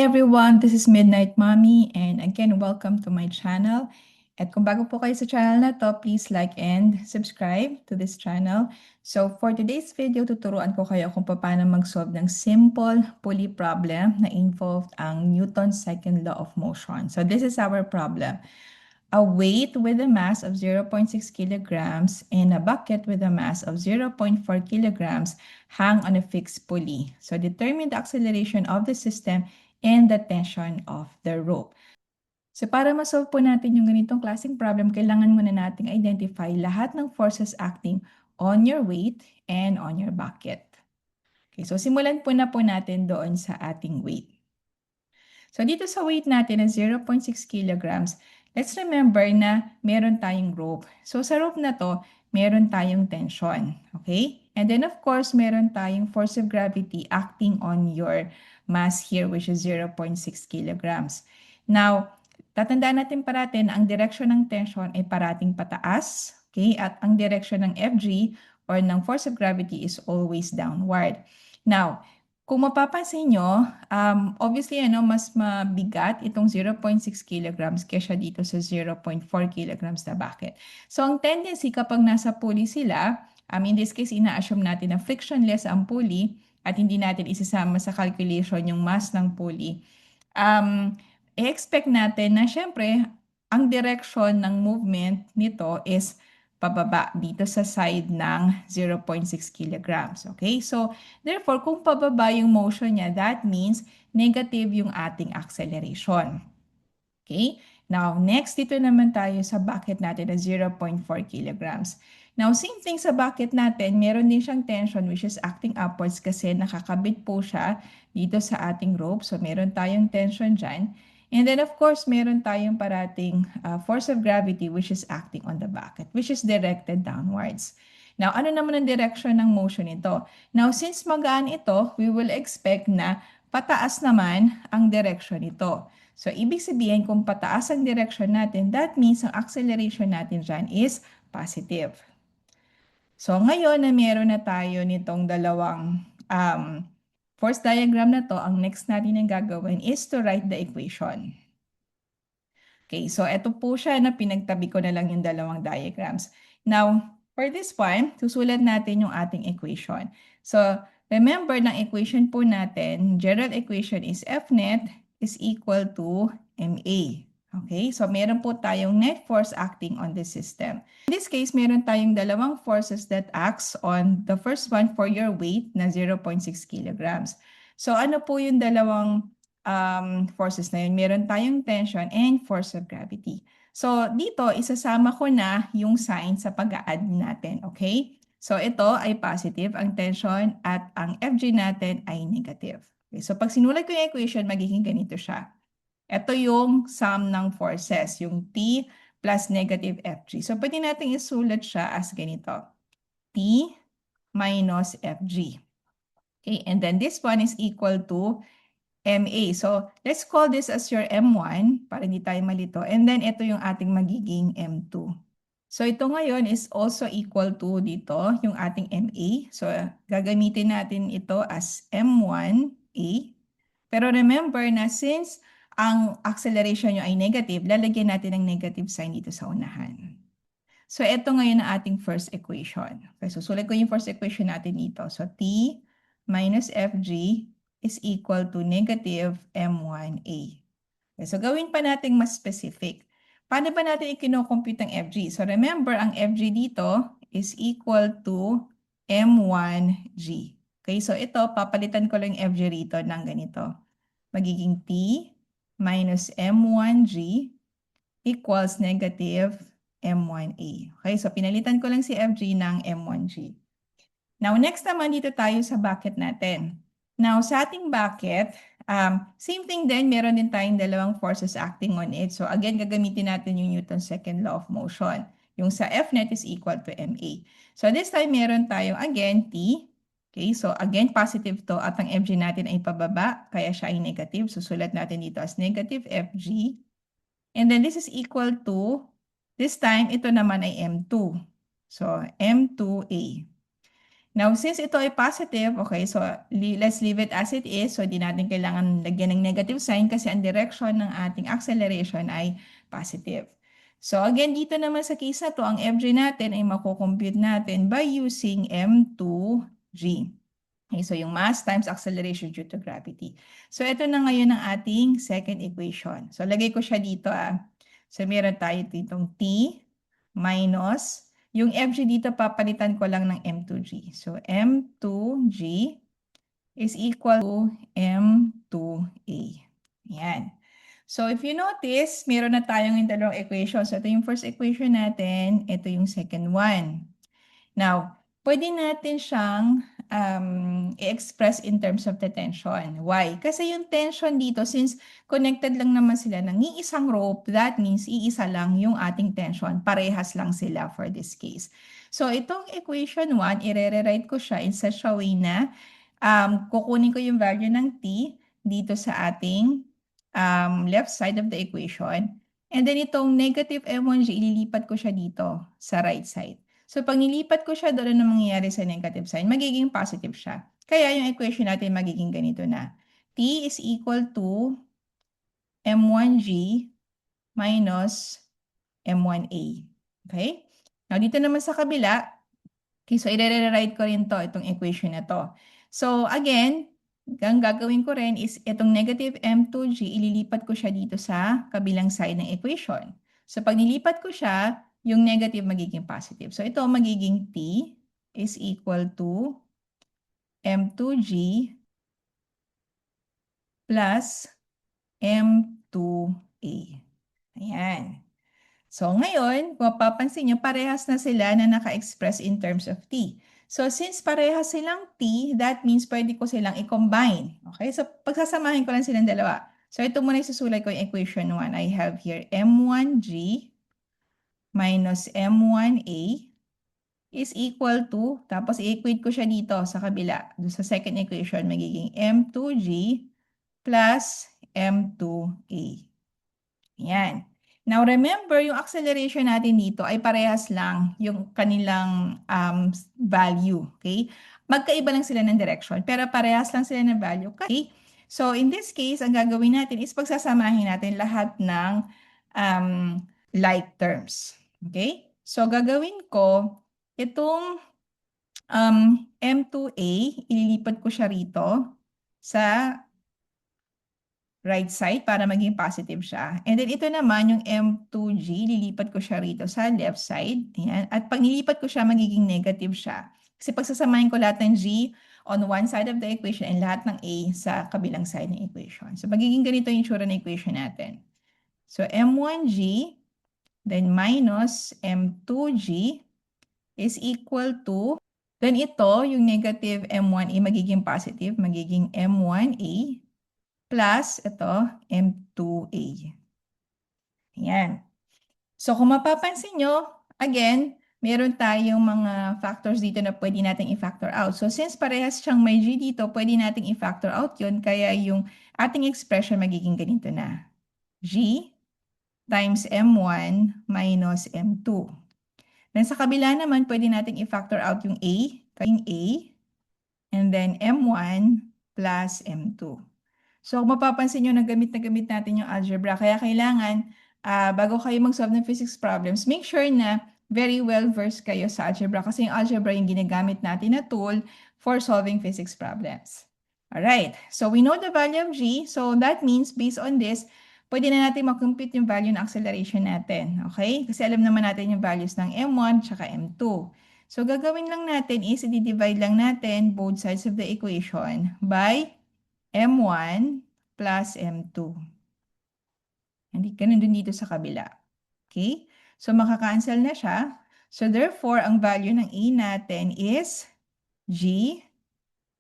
everyone, this is Midnight Mommy and again, welcome to my channel. At kung bago po kayo sa channel na to, please like and subscribe to this channel. So for today's video, tuturuan ko kayo kung paano mag-solve ng simple pulley problem na involved ang Newton's second law of motion. So this is our problem. A weight with a mass of 0.6 kilograms and a bucket with a mass of 0.4 kilograms hang on a fixed pulley. So determine the acceleration of the system and the tension of the rope. So para ma-solve po natin yung ganitong klaseng problem, kailangan muna nating identify lahat ng forces acting on your weight and on your bucket. Okay, so simulan po natin doon sa ating weight. So dito sa weight natin na 0.6 kilograms, let's remember na meron tayong rope. So sa rope na to, meron tayong tension. Okay? And then of course, meron tayong force of gravity acting on your mass here, which is 0.6 kilograms. Now, tatandaan natin parating ang direction ng tension ay parating pataas. Okay? At ang direction ng FG or ng force of gravity is always downward. Now, kung mapapansin nyo, obviously, mas mabigat itong 0.6 kilograms kaysa dito sa 0.4 kilograms na bucket. So, ang tendency kapag nasa pulley sila, in this case, ina-assume natin na frictionless ang pulley at hindi natin isasama sa calculation yung mass ng pulley. I-expect natin na syempre, ang direction ng movement nito is pababa dito sa side ng 0.6 kilograms. Okay? So, therefore, kung pababa yung motion niya, that means negative yung ating acceleration. Okay? Now, next, dito naman tayo sa bucket natin na 0.4 kilograms. Now, same thing sa bucket natin, meron din siyang tension which is acting upwards kasi nakakabit po siya dito sa ating rope. So, meron tayong tension dyan. And then, of course, meron tayong parating force of gravity which is acting on the bucket, which is directed downwards. Now, ano naman ang direction ng motion ito? Now, since magaan ito, we will expect na pataas naman ang direction nito. So, ibig sabihin kung pataas ang direction natin, that means ang acceleration natin dyan is positive. So, ngayon na meron na tayo nitong dalawang force diagram na to, ang next natin ang gagawin is to write the equation. Okay, so ito po siya na pinagtabi ko na lang yung dalawang diagrams. Now, for this one, susulat natin yung ating equation. So, remember ng equation po natin, general equation is F net is equal to MA. Okay, so meron po tayong net force acting on the system. In this case, meron tayong dalawang forces that acts on the first one for your weight na 0.6 kilograms. So ano po yung dalawang forces na yun? Meron tayong tension and force of gravity. So dito, isasama ko na yung sign sa pag-add natin. Okay? So ito ay positive, ang tension, at ang FG natin ay negative. Okay, so pag sinulat ko yung equation, magiging ganito siya. Ito yung sum ng forces, yung T plus negative FG. So, pwede natin isulat siya as ganito. T minus FG. Okay, and then this one is equal to MA. So, let's call this as your M1 para hindi tayo malito. And then, ito yung ating magiging M2. So, ito ngayon is also equal to dito, yung ating MA. So, gagamitin natin ito as M1A. Pero remember na since ang acceleration nyo ay negative, lalagyan natin ng negative sign dito sa unahan. So, ito ngayon ang ating first equation. Okay, so sulat ko yung first equation natin dito. So, T minus FG is equal to negative M1A. Okay, so, gawin pa natin mas specific. Paano ba natin ikinocompute ang FG? So, remember, ang FG dito is equal to M1G. Okay, so ito, papalitan ko lang yung FG rito ng ganito. Magiging T minus M1G equals negative M1A. Okay, so pinalitan ko lang si FG ng M1G. Now, next naman dito tayo sa bucket natin. Now, sa ating bucket, same thing din, meron din tayong dalawang forces acting on it. So again, gagamitin natin yung Newton's second law of motion. Yung sa F net is equal to MA. So this time, meron tayong again T. Okay, so again, positive to at ang FG natin ay pababa, kaya siya ay negative. Susulat natin dito as negative FG. And then this is equal to, this time, ito naman ay M2. So, M2A. Now, since ito ay positive, okay, so let's leave it as it is. So, di natin kailangan lagyan ng negative sign kasi ang direction ng ating acceleration ay positive. So, again, dito naman sa case na to, ang FG natin ay makukompute natin by using M2G. Okay, so yung mass times acceleration due to gravity. So, ito na ngayon ang ating second equation. So, lagay ko siya dito So, meron tayo ditong T minus, yung FG dito papalitan ko lang ng M2G. So, M2G is equal to M2A. Yan. So, if you notice, meron na tayong yung dalawang equations. So, ito yung first equation natin. Ito yung second one. Now, pwede natin siyang i-express in terms of the tension. Why? Kasi yung tension dito, since connected lang naman sila ng iisang rope, that means iisa lang yung ating tension. Parehas lang sila for this case. So, itong equation 1, i-rewrite ko siya in such a way na kukunin ko yung value ng T dito sa ating left side of the equation. And then itong negative M1G, ililipat ko siya dito sa right side. So, pag nilipat ko siya, doon na mangyayari sa negative sign, magiging positive siya. Kaya yung equation natin magiging ganito na. T is equal to M1G minus M1A. Okay? Now, dito naman sa kabila, okay, so i-rewrite ko rin to, itong equation na to. So, again, ang gagawin ko rin is itong negative M2G, ililipat ko siya dito sa kabilang side ng equation. So, pag nilipat ko siya, yung negative magiging positive. So, ito magiging T is equal to M2G plus M2A. Ayan. So, ngayon, kung mapapansin nyo, parehas na sila na naka-express in terms of T. So, since parehas silang T, that means pwede ko silang i-combine. Okay? So, pagsasamahin ko lang silang dalawa. So, ito muna isusulat ko yung equation 1. I have here M1G minus M1A is equal to, tapos i-equate ko siya dito sa kabila. Doon sa second equation, magiging M2G plus M2A. Yan. Now, remember, yung acceleration natin dito ay parehas lang yung kanilang value. Okay? Magkaiba lang sila ng direction, pero parehas lang sila ng value. Okay? So, in this case, ang gagawin natin is pagsasamahin natin lahat ng like terms. Okay? So, gagawin ko, itong M2A, ililipat ko siya rito sa right side para maging positive siya. And then ito naman, yung M2G, lilipat ko siya rito sa left side. Ayan. At pag nilipat ko siya, magiging negative siya. Kasi pagsasamahin ko lahat ng G on one side of the equation and lahat ng A sa kabilang side ng equation. So magiging ganito yung tsura ng equation natin. So M1G, then minus M2G is equal to, then ito, yung negative M1A magiging positive, magiging M1A plus ito, M2A. Ayan. So, kung mapapansin nyo, again, meron tayong mga factors dito na pwede nating i-factor out. So, since parehas siyang may G dito, pwede nating i-factor out yun. Kaya yung ating expression magiging ganito na. G times M1 minus M2. Then sa kabila naman, pwede nating i-factor out yung A, and then M1 plus M2. So, kung mapapansin nyo, na gamit natin yung algebra. Kaya kailangan, bago kayo mag-solve ng physics problems, make sure na very well-versed kayo sa algebra kasi yung algebra yung ginagamit natin na tool for solving physics problems. Alright, so we know the value of G. So, that means, based on this, pwede na natin makompute yung value ng acceleration natin. Okay? Kasi alam naman natin yung values ng M1 tsaka M2. So, gagawin lang natin is, i-divide lang natin both sides of the equation by M1 plus M2. Hindi ganun din dito sa kabila. Okay? So, makaka-cancel na siya. So, therefore, ang value ng A natin is G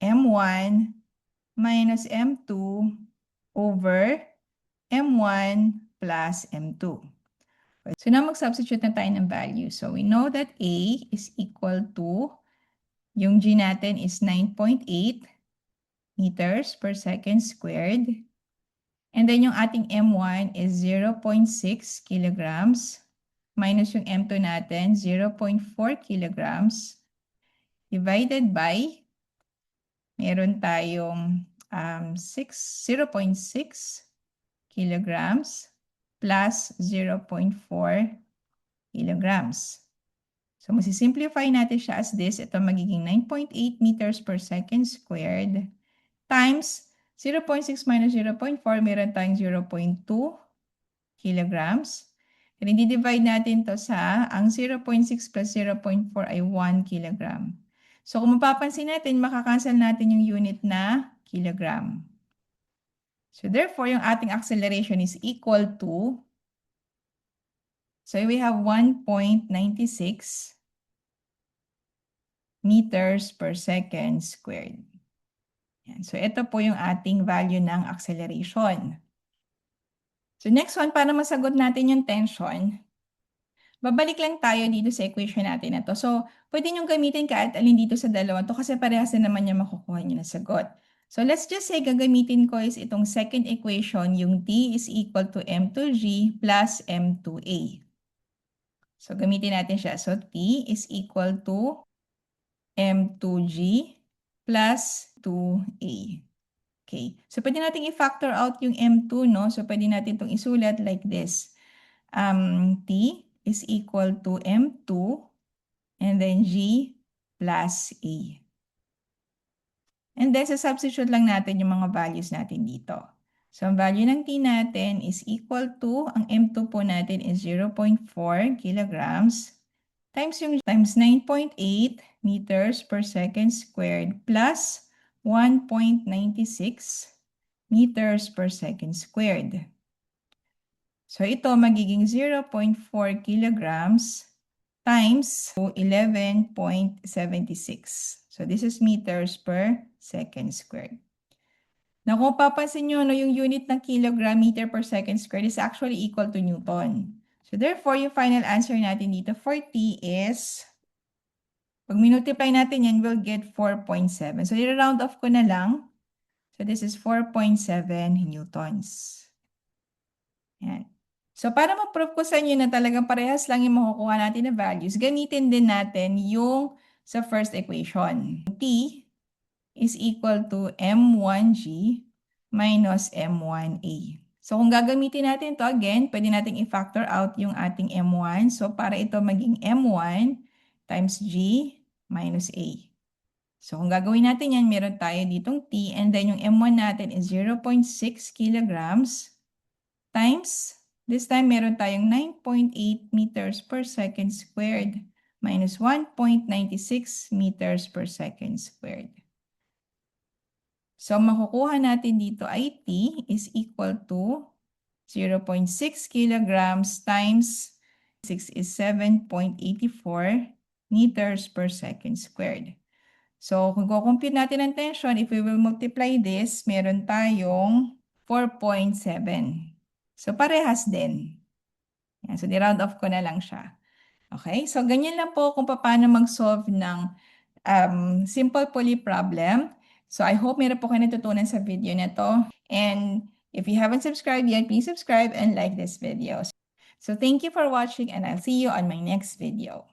M1 minus M2 over M1 plus M2. So, now mag-substitute na tayo ng value. So, we know that A is equal to, yung G natin is 9.8 meters per second squared. And then yung ating M1 is 0.6 kilograms minus yung M2 natin, 0.4 kilograms. divided by, meron tayong 0.6 kilograms plus 0.4 kilograms. So, masisimplify natin siya as this. Ito magiging 9.8 meters per second squared times 0.6 minus 0.4, meron tayong 0.2 kilograms. And i-divide natin to sa, ang 0.6 plus 0.4 ay 1 kilogram. So, kung mapapansin natin, makakancel natin yung unit na kilogram. So, therefore, yung ating acceleration is equal to, so we have 1.96 meters per second squared. Yan. So, ito po yung ating value ng acceleration. So, next one, para masagot natin yung tension, babalik lang tayo dito sa equation natin na to. So, pwede nyo gamitin kahit alin dito sa dalawa to kasi parehas na naman yung makukuha nyo na sagot. So, let's just say gagamitin ko is itong second equation, yung T is equal to M2G plus M2A. So, gamitin natin siya. So, T is equal to M2G plus 2A. Okay. So, pwede natin i-factor out yung M2, no? So, pwede natin itong isulat like this. T is equal to M2 and then G plus A. And then, substitute lang natin yung mga values natin dito. So, ang value ng T natin is equal to, ang M2 po natin is 0.4 kilograms times 9.8 meters per second squared plus 1.96 meters per second squared. So, ito magiging 0.4 kilograms times 11.76. So, this is meters per second squared. Now, kung papansin nyo, no, yung unit ng kilogram meter per second squared is actually equal to Newton. So, therefore, yung final answer natin dito for T is, pag minultiply natin yan, we'll get 4.7. So, i-round off ko na lang. So, this is 4.7 newtons. Yan. So, para ma-prove ko sa inyo na talagang parehas lang yung makukuha natin na values, gamitin din natin yung sa first equation. T is equal to M1G minus M1A. So, kung gagamitin natin to again, pwede natin i-factor out yung ating M1. So, para ito maging M1 times G minus A. So, kung gagawin natin yan, meron tayo ditong T and then yung M1 natin is 0.6 kilograms times, this time meron tayong 9.8 meters per second squared minus 1.96 meters per second squared. So, makukuha natin dito ay T is equal to 0.6 kilograms times 6 is 7.84 meters per second squared. So, kung kukompute natin ang tension, if we will multiply this, meron tayong 4.7. So, parehas din. Yan. So, ni-round off ko na lang siya. Okay? So, ganyan lang po kung paano mag-solve ng simple pulley problem. So, I hope meron po kayo natutunan sa video na to. And if you haven't subscribed yet, please subscribe and like this video. So, thank you for watching and I'll see you on my next video.